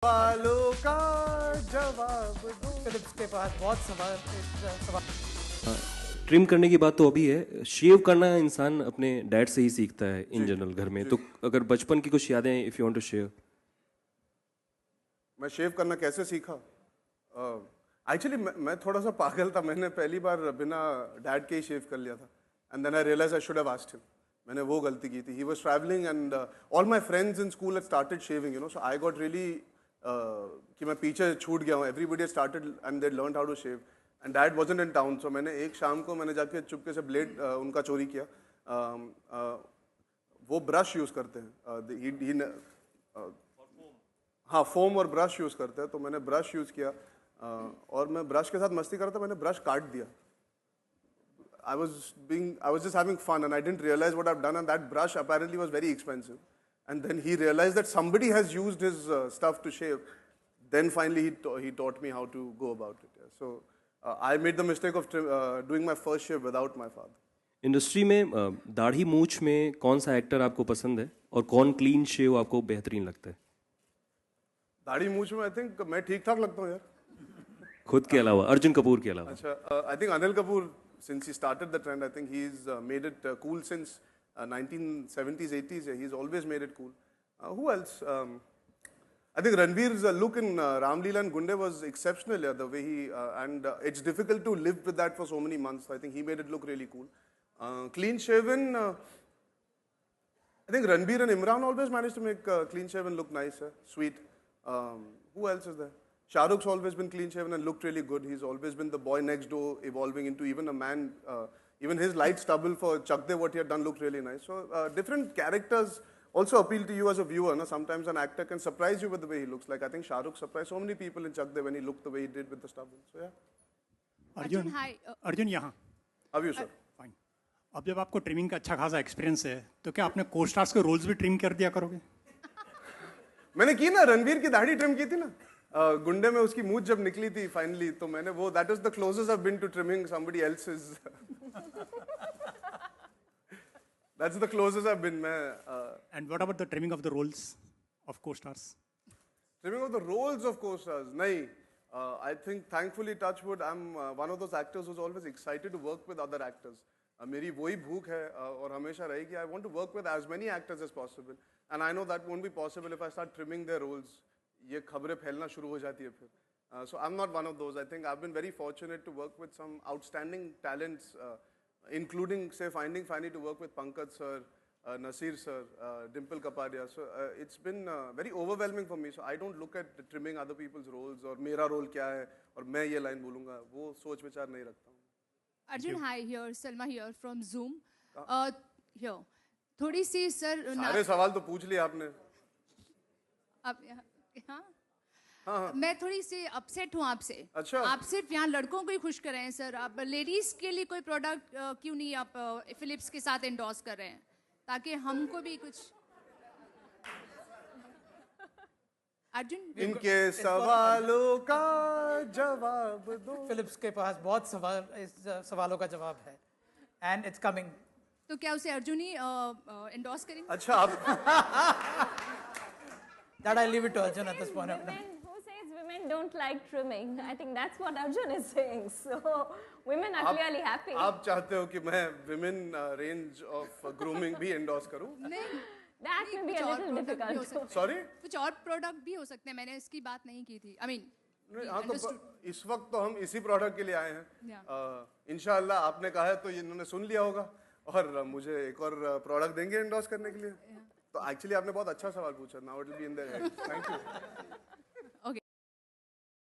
सवालों का जवाब दो। फिलिप्स के पास बहुत सवाल। ट्रिम करने की बात तो अभी है, शेव करना इंसान अपने डैड से ही सीखता है इन जी, जनरल घर में। जी। तो अगर बचपन की कुछ यादें, if you want to share. मैं शेव करना कैसे सीखा? एक्चुअली मैं थोड़ा सा पागल था। मैंने पहली बार बिना डैड के ही शेव कर लिया था and then I realise I should have asked him. मैंने वो गलती की थी। He was travelling and all my friends in school had started shaving, you know, so I got really कि मैं पीछे छूट गया हूँ। Everybody started and they learned how to shave and dad wasn't in town. So मैंने एक शाम को मैंने जाके चुपके से ब्लेड उनका चोरी किया। वो ब्रश यूज़ करते हैं, हाँ, फोम और ब्रश यूज़ करते हैं। तो मैंने ब्रश यूज़ किया और मैं ब्रश के साथ मस्ती कर रहा था। मैंने ब्रश काट दिया। I was just having fun and I didn't realize what I've done, and that brush apparently was very expensive. And then he realized that somebody has used his stuff to shave. Then finally he taught me how to go about it. Yeah. So I made the mistake of doing my first shave without my father. Industry में दाढ़ी मूछ में कौन सा actor आपको पसंद है और कौन क्लीन शेव आपको बेहतरीन लगता है? दाढ़ी मूछ में आई थिंक मैं ठीक ठाक लगता हूँ यार। खुद के अलावा, अर्जुन कपूर के अलावा। अच्छा, I think Anil Kapoor, since he started the trend, I think he's made it cool since 1970s, 80s. Yeah, he's always made it cool. Who else? I think Ranveer's look in Ramleela and Gunde was exceptional. Yeah, the way he and it's difficult to live with that for so many months. So I think he made it look really cool. Clean shaven. I think Ranveer and Imran always managed to make clean shaven look nice, sweet. Who else is there? Shah Rukh's always been clean shaven and looked really good. He's always been the boy next door, evolving into even a man. Even his light stubble for Chak De, what he had done, looked really nice. So different characters also appeal to you as a viewer. No? Sometimes an actor can surprise you with the way he looks. Like I think Shah Rukh surprised so many people in Chak De when he looked the way he did with the stubble. So yeah. Arjun, hi. Arjun यहाँ How are you, sir? Fine. अब जब आपको trimming का अच्छा खासा experience है तो क्या आपने को स्टार्स के रोल्स भी ट्रिम कर दिया करोगे? मैंने की ना, रणवीर की दाढ़ी ट्रिम की थी ना। गुंडे में उसकी मूंछ जब निकली थी फाइनली, तो मैंने वो, that is the closest I have been to trimming somebody else's. That's the closest I've been. And what about the trimming of the roles of costars? Trimming of the roles of co-stars, nahi. I think thankfully, touch wood, I'm one of those actors who's always excited to work with other actors. मेरी वही भूख है और हमेशा रहेगी. I want to work with as many actors as possible, and I know that won't be possible if I start trimming their roles. ये खबरें फैलना शुरू हो जाती है फिर. So I'm not one of those. I think I've been very fortunate to work with some outstanding talents, including, say, finding Fanny to work with Pankaj sir, Nasir sir, Dimple Kapadia. So it's been very overwhelming for me. So I don't look at trimming other people's roles और मेरा role क्या है और मैं ये line बोलूँगा, वो सोच विचार नहीं रखता हूँ. Arjun, hi, here, Salma here from Zoom. Here. थोड़ी सी सर सारे सवाल तो पूछ लिए आपने. अब हाँ, मैं थोड़ी सी अपसेट हूँ आपसे. अच्छा. आप सिर्फ यहाँ लड़कों को ही खुश कर रहे हैं सर. आप लेडीज के लिए कोई प्रोडक्ट क्यों नहीं आप फिलिप्स के साथ एंडोर्स कर रहे हैं ताकि हमको भी कुछ. अर्जुन, इनके सवालों का जवाब दो. फिलिप्स के पास बहुत सवालों का जवाब है एंड इट्स कमिंग. तो क्या उसे अर्जुन ही एंडोर्स करेंगे? अच्छा, आप That I leave it to Arjun at this point of time. Who says women don't like trimming? I think that's what Arjun is saying. So women are clearly happy. आप चाहते हो कि मैं women range of grooming भी endorse करूं? नहीं, That may be a little difficult. Sorry? कुछ और प्रोडक्ट भी हो सकते हैं. मैंने इसकी बात नहीं की थी. I mean, हाँ, तो इस वक्त तो हम इसी प्रोडक्ट के लिए आए हैं. इंशाल्लाह आपने कहा है तो इन्होंने सुन लिया होगा और मुझे एक और प्रोडक्ट देंगे एंडोर्स करने के लिए. तो एक्चुअली आपने बहुत अच्छा सवाल पूछा. Now it will be in their head. Thank you.